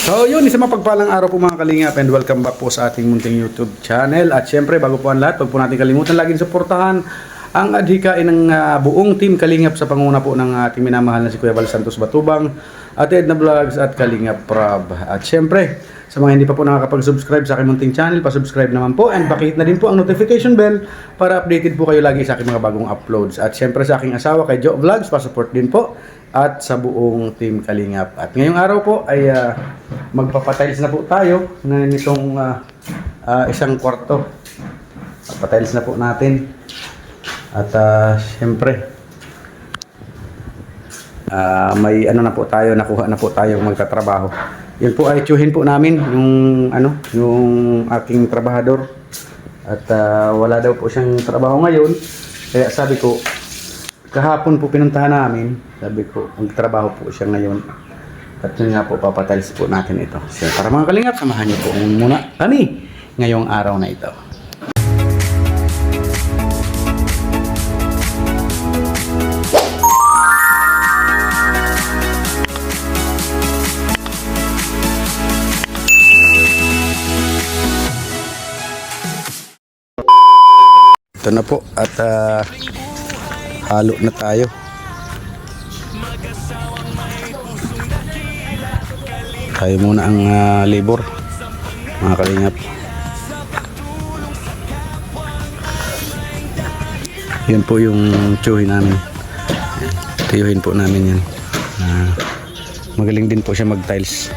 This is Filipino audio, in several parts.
So yun, isang mapagpalang araw po mga Kalingap and welcome back po sa ating munting YouTube channel. At syempre bago po ang lahat, huwag po natin kalimutan laging suportahan ang adhikain ng buong team Kalingap sa panguna po ng ating minamahal na si Kuya Val Santos Batubang at Edna Vlogs at Kalingap Prab. At syempre sa mga hindi pa po nakakapag-subscribe sa aking munting channel, pa-subscribe naman po and pakihit na din po ang notification bell para updated po kayo lagi sa aking mga bagong uploads. At syempre sa aking asawa kay Jo Vlogs, pa-support din po at sa buong team Kalingap. At ngayong araw po ay magpapatiles na po tayo na nitong isang kwarto. Papatiles na po natin. At syempre may ano na po tayo, nakuha na po tayo magtatrabaho. Yun po ay tiyuhin po namin yung aking trabahador. At wala daw po siyang trabaho ngayon. Kaya sabi ko, kahapon po pinuntahan namin, sabi ko, magtrabaho po siya ngayon. At yun nga po, papatiles po natin ito. So, para mga Kalingap, samahan niyo po muna kami ngayong araw na ito. Ito na po at halo na tayo. Tayo muna ang labor mga Kalingap. Yan po yung tiyuhin namin. Tiyuhin po namin yan. Magaling din po siya mag tiles.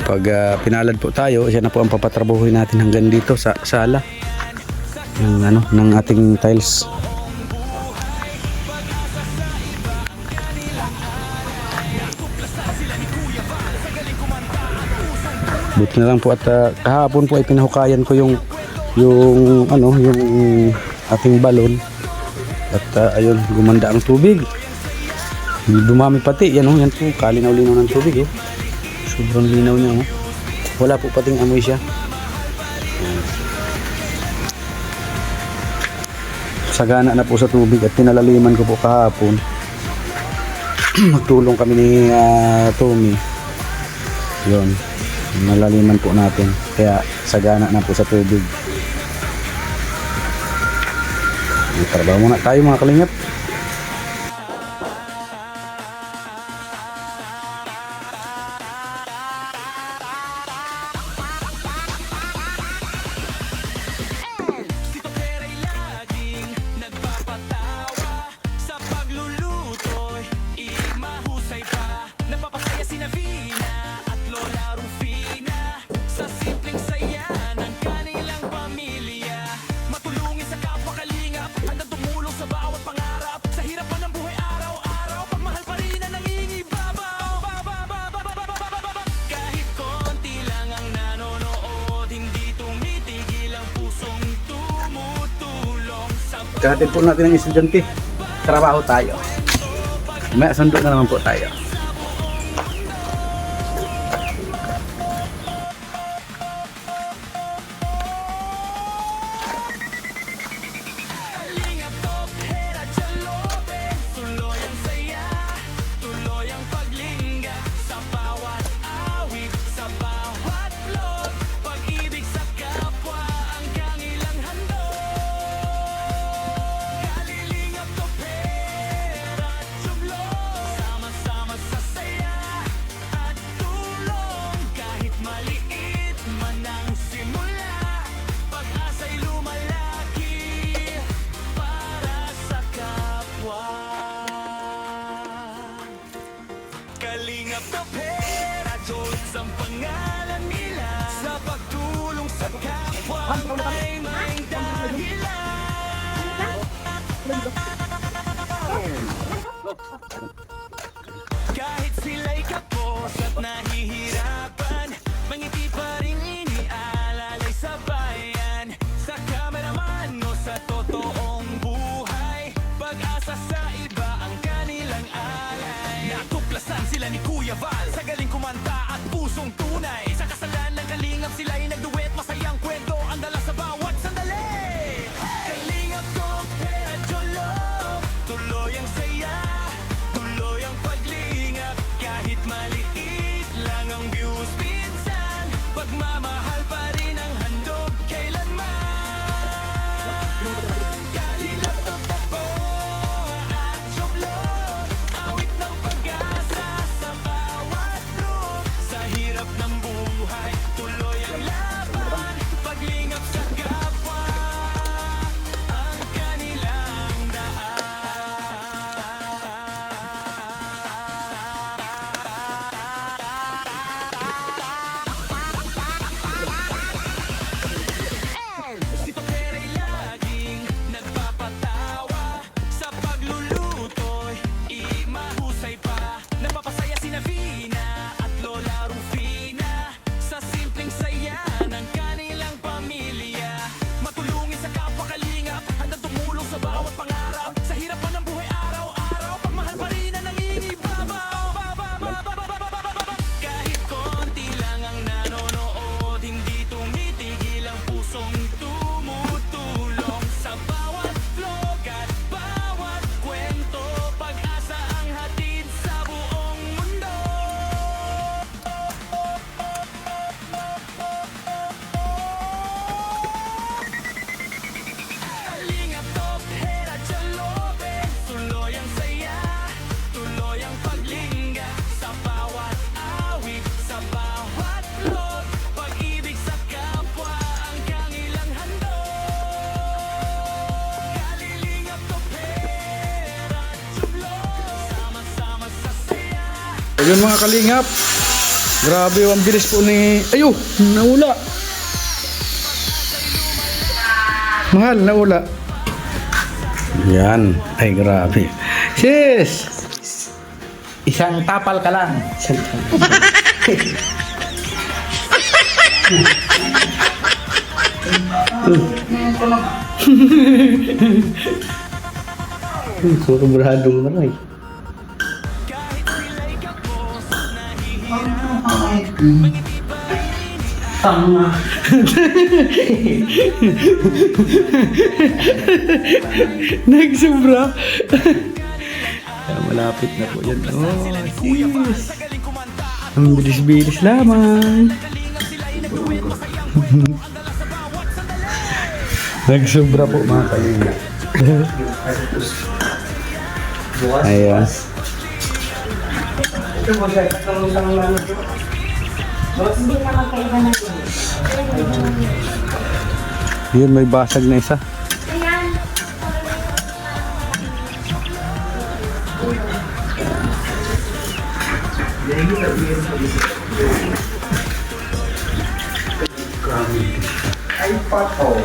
Pag pinalad po tayo, siya na po ang papatrabuhin natin hanggang dito sa sala ng ating tiles. Buti na lang po at kahapon po ay pinahukayan ko yung ating balon at ayun, gumanda ang tubig. Dumami pati yan po, kalinaw-linaw ng tubig sobrang linaw niya wala po pating amoy siya. Sagana na po sa tubig at pinalaliman ko po kahapon. Magtulong kami ni Tommy. Yun, nalaliman po natin. Kaya sagana na po sa tubig. Trabaho muna tayo mga Kalingap. Kahatid po natin ang estudyante. Trabaho tayo. May sundo na naman po tayo. Kalingap na pera, Diyos ang pangalan nila. Sa pagtulong sa kapwa, may dahilan. Kahit sila'y kapos at nahihirapan, mangiti pa rin inialalay sa bayan. Sa kameraman o sa totoong buhay, pag-asa sa iba ang kanilang alay. Natuklasan sila ni Kuya Val sa galing kumanta at pusong tunay. Sa kasalan ng Kalingap sila'y nagduet, masayang kwento ang dala sa bawat sandali. Kalingap ko, pera, jolo, tuloy ang saya, tuloy ang paglingap. Kahit maliit lang Ayun mga kalingap. Grabe, ang bilis po ni... Ayo, naula. Mahal, naula. Yan. Ay, grabe. Sis! Isang tapal ka lang. Sobradong maray. Tama. Nagsubra. Malapit na po yan. Oh, yes. Ang bilis-bilis lamang. Nagsubra po mga kalingap. Ayan. Yun, may basag na isa. Ay, pato.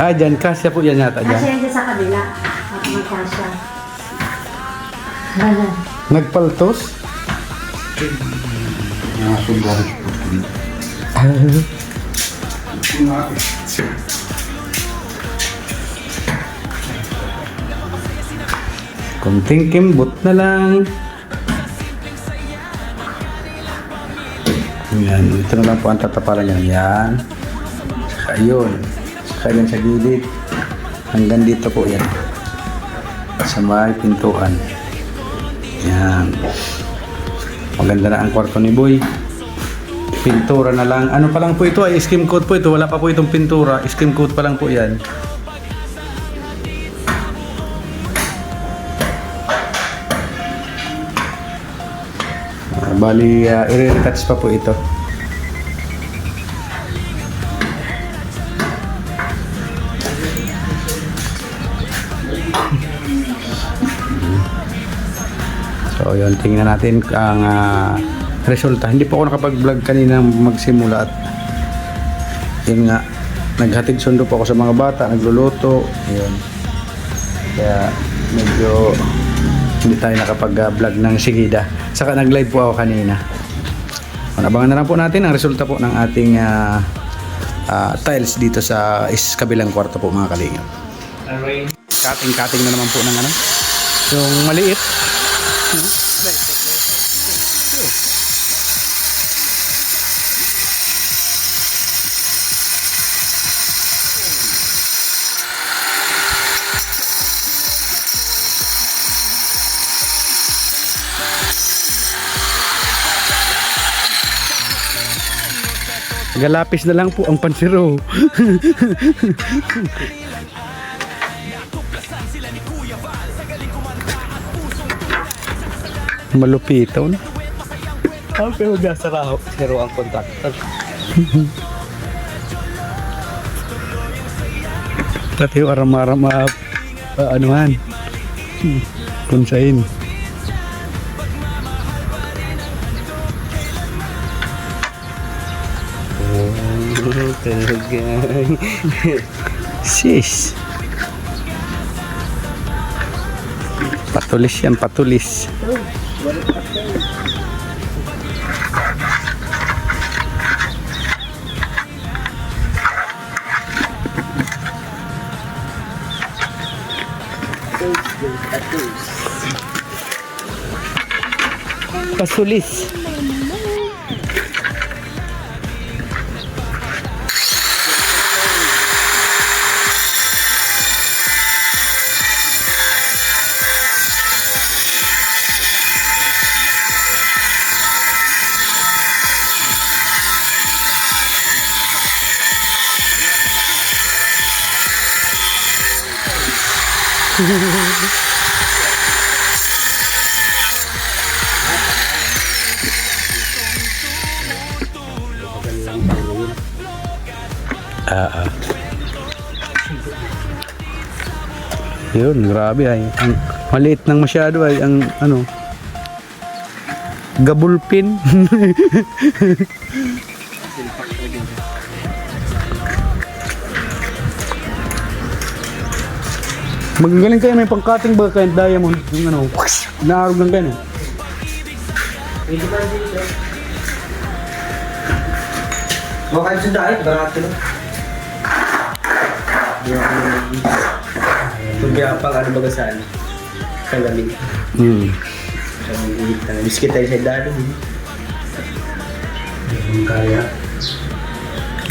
Ah, dyan. Kasya po yan yata dyan. Kasi yan sa kabila. At magkasya. Nagpaltos? Konting kimbot na lang. Yan, ito na lang po ang tatapalan niya. Yan. Saka yun. Saka yan sa gilid. Hanggang dito po yan. Sa may pintuan. Yan. Maganda na ang kwarto ni Boy. Pintura na lang. Ano pa lang po ito ay skim coat po ito. Wala pa po itong pintura. Skim coat pa lang po yan. Bali, i-retouch pa po ito. So, yun. Tingnan natin ang resulta. Hindi po ako nakapag-vlog kanina magsimula at yun nga, naghatid sundo po ako sa mga bata, nagluluto. Yun. Kaya medyo hindi tayo nakapag-vlog ng sigida. Saka nag-live po ako kanina. Abangan na lang po natin ang resulta po ng ating tiles dito sa kabilang kwarto po mga kalingap. Cutting na naman po ng ano. Yung maliit. Galapis na lang po ang pansiro. Malupito na. Pero gasara zero ang contractor. Pati yung arama-arama anuhan. Kunsain. Sis. Patulis yan, patulis. Pasulis. Yun, grabe ay. Maliit nang masyado ay ang ano, gabulpin. Magagaling kayo, may pang-cutting ba kayo diamond, yung ano, naarog lang kayo. Baka sa dahil, barato lang. Kaya pang ano baga saan? Sa lamig. Sa lamig na. Biskit tayo sa dahil. Kaya.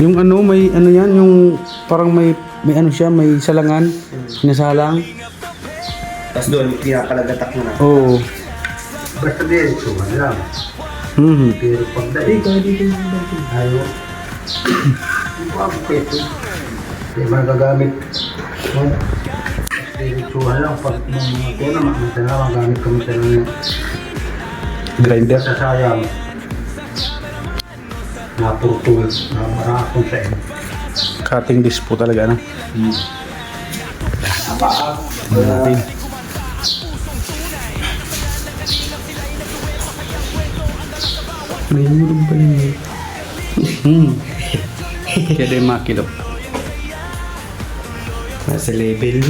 Yung ano, may ano yan, yung parang may ano siya, may salangan, sinasalang. Tapos doon, pinapalagatak mo na. Oo. Basta din, suman lang. Pero pag dahil, ayaw. Hindi ko ako pwede. Hindi magagamit. Suman lang. Pag mga kuna, makita na, magamit kami sa ng Grinder. sasayang. Napurtul, na marakong sa iyo. Cutting disc po talaga, ano? Natin. May murong pala yun. Kaya din makilo. Nasa level.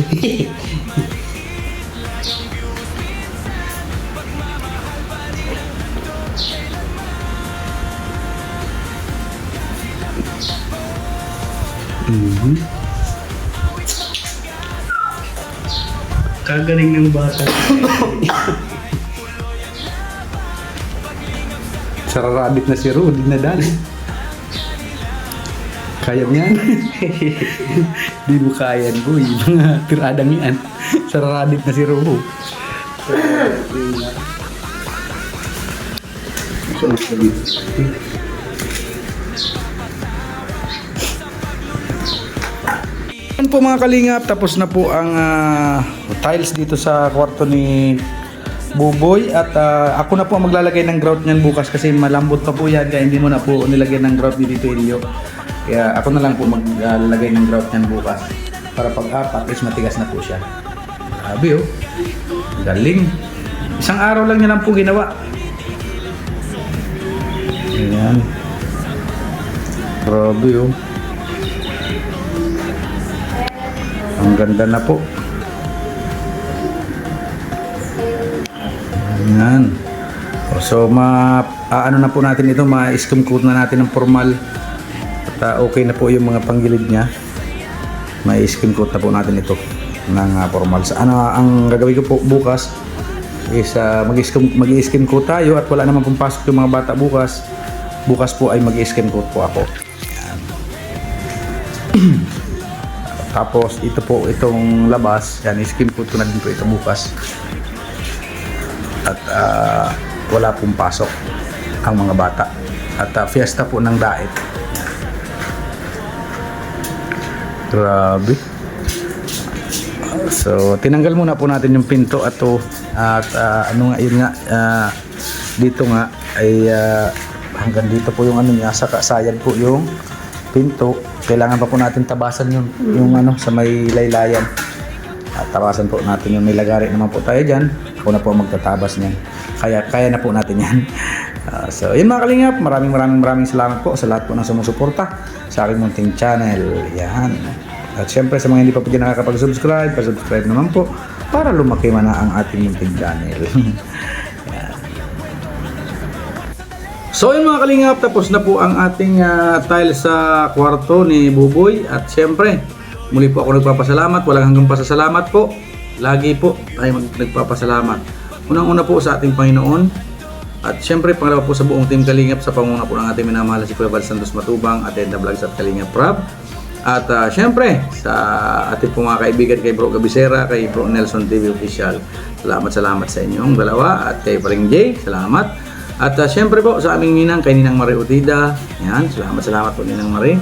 Kagaling ng bata. Sararabit na si Rudy na dali. Kaya mo yan? Di mo kaya yan, boy. Mga tiradang yan. Sararabit na si Rudy. Yan po mga kalingap, tapos na po ang tiles dito sa kwarto ni Buboy at ako na po ang maglalagay ng grout niyan bukas kasi malambot pa po yan kaya hindi mo na po nilagay ng grout ni Tito Elio. Kaya ako na lang po maglalagay ng grout niyan bukas para pag-apat is matigas na po siya. Grabe oh. Galing. Isang araw lang niya lang po ginawa. Ayan. Grabe oh. Ang ganda na po. Ayan. So, ano na po natin ito, ma-skim coat na natin ng formal. At okay na po yung mga panggilid niya. Ma-skim coat na po natin ito ng formal. Sa ano, ang gagawin ko po bukas is mag-skim coat tayo at wala naman pong pasok yung mga bata bukas. Bukas po ay mag-skim coat po ako. Ayan. Tapos ito po, itong labas, yan, skim coat ko na din po ito bukas. At wala pong pasok ang mga bata. At fiesta po ng daet. Grabe. So, tinanggal muna po natin yung pinto at ano nga, yun nga, dito nga ay hanggang dito po yung ano niya, saka sayad po yung pinto. Kailangan pa po natin tabasan yung ano sa may laylayan. At tabasan po natin yung nilagari naman po tayo dyan. Ako na po magtatabas niyan. Kaya na po natin yan. So, yun mga kalingap. Maraming salamat po sa lahat po ng sumusuporta sa aking munting channel. Yan. At syempre sa mga hindi pa po dyan nakakapag-subscribe, pa-subscribe naman po para lumaki man na ang ating munting channel. So yun mga kalingap, tapos na po ang ating tile sa kwarto ni Buboy. At syempre, muli po ako nagpapasalamat, walang hanggang pasasalamat po. Lagi po tayo nagpapasalamat. Unang-una po sa ating Panginoon. At syempre, pangalawa po sa buong Team Kalingap sa pangunguna po ng ating minamahal si Kuya Val Santos Matubang, at Enda Vlogs at Kalingap Rab. At syempre, sa ating po mga kaibigan kay Bro Gabisera, kay Bro Nelson TV Official. Salamat sa inyong dalawa. At kay Paring Jay, salamat. At syempre po sa aming ninang, kay Ninang Marie Utida. Yan, salamat po Ninang Marie.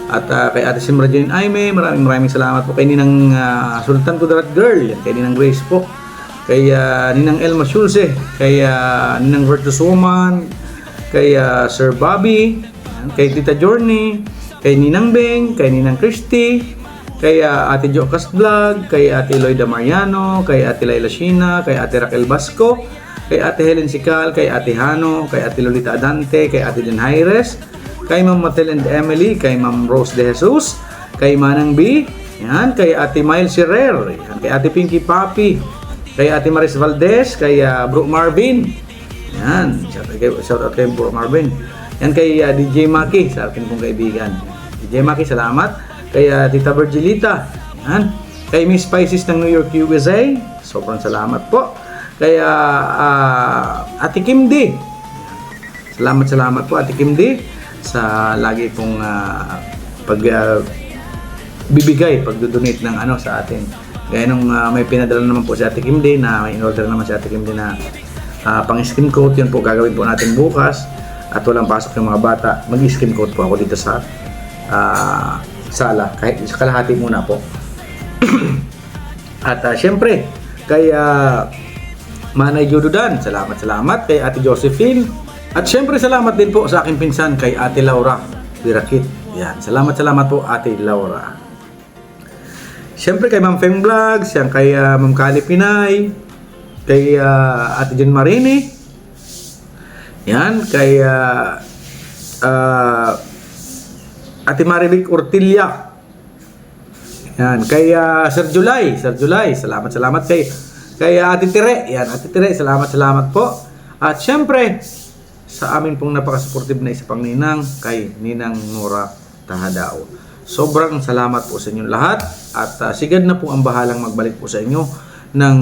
At kay Ate Simra Jane Aime, maraming salamat po kay Ninang Sultan Kudarat Girl, yan, kay Ninang Grace po. Kay Ninang Elma Schulze, kay Ninang Virtuous Woman, kay Sir Bobby, yan, kay Tita Journey, kay Ninang Beng, kay Ninang Christy, kay Ate Jocas Vlog, kay Ate Loida Mariano, kay Ate Laila Shina, kay Ate Raquel Basco, kay Ate Helen Sical, kay Ate Hano, kay Ate Lolita Adante, kay Ate Jen Jaires, kay Ma'am Matel and Emily, kay Ma'am Rose De Jesus, kay Manang B, yan, kay Ate Miles Herrer, yan, kay Ate Pinky Papi, kay Ate Maris Valdez, kay Bro Marvin, yan, shout out kay Bro Marvin, yan, kay DJ Maki, sa akin pong kaibigan, DJ Maki, salamat, kay Tita Virgilita, yan, kay Miss Spices ng New York, USA, sobrang salamat po, kay Ate Kim D, salamat po Ate Kim D sa lagi pong bibigay, pagdodonate ng ano sa atin. Gaya nung may pinadala naman po si Ate Kim D na may in-order naman si Ate Kim D na pang skin coat, yun po gagawin po natin bukas at walang pasok yung mga bata, mag-skin coat po ako dito sa sala, kahit sa kalahati muna po. At syempre kay Manay Jododan, salamat kay Ate Josephine, at syempre salamat din po sa aking pinsan kay Ate Laura Pirakit. Yan, salamat po Ate Laura. Syempre kay Ma'am Feng Vlogs, yan, kay Ma'am Kali Pinay, kay Ate Jen Marini, yan, kay Ate Marivic Ortilla, yan, kay Sir July, salamat kay Ate Tire, yan, Ate Tire, salamat po. At syempre sa amin pong napaka-supportive na isa pang ninang, kay Ninang Nora Tahadao. Sobrang salamat po sa inyong lahat, at sigad na po ang bahalang magbalik po sa inyo ng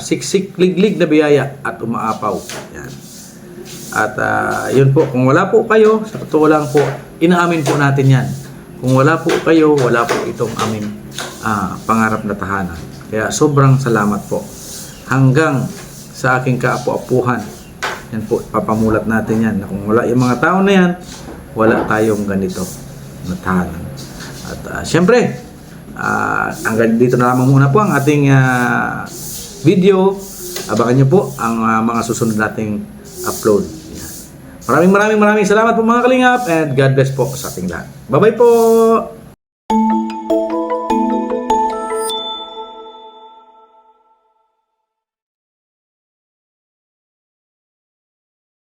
siksik liglig na biyaya at umaapaw. Yan. At yun po, kung wala po kayo, sa totoo lang po, inaamin po natin yan. Kung wala po kayo, wala po itong aming pangarap na tahanan. Kaya sobrang salamat po. Hanggang sa aking kaapu-apuhan, yan po, papamulat natin yan. Na kung wala yung mga tao na yan, wala tayong ganito na tahanan. At syempre, hanggang dito na lamang muna po ang ating video. Abangan nyo po ang mga susunod nating upload. Yan. Maraming salamat po mga kalingap, and God bless po sa ating lahat. Bye-bye po!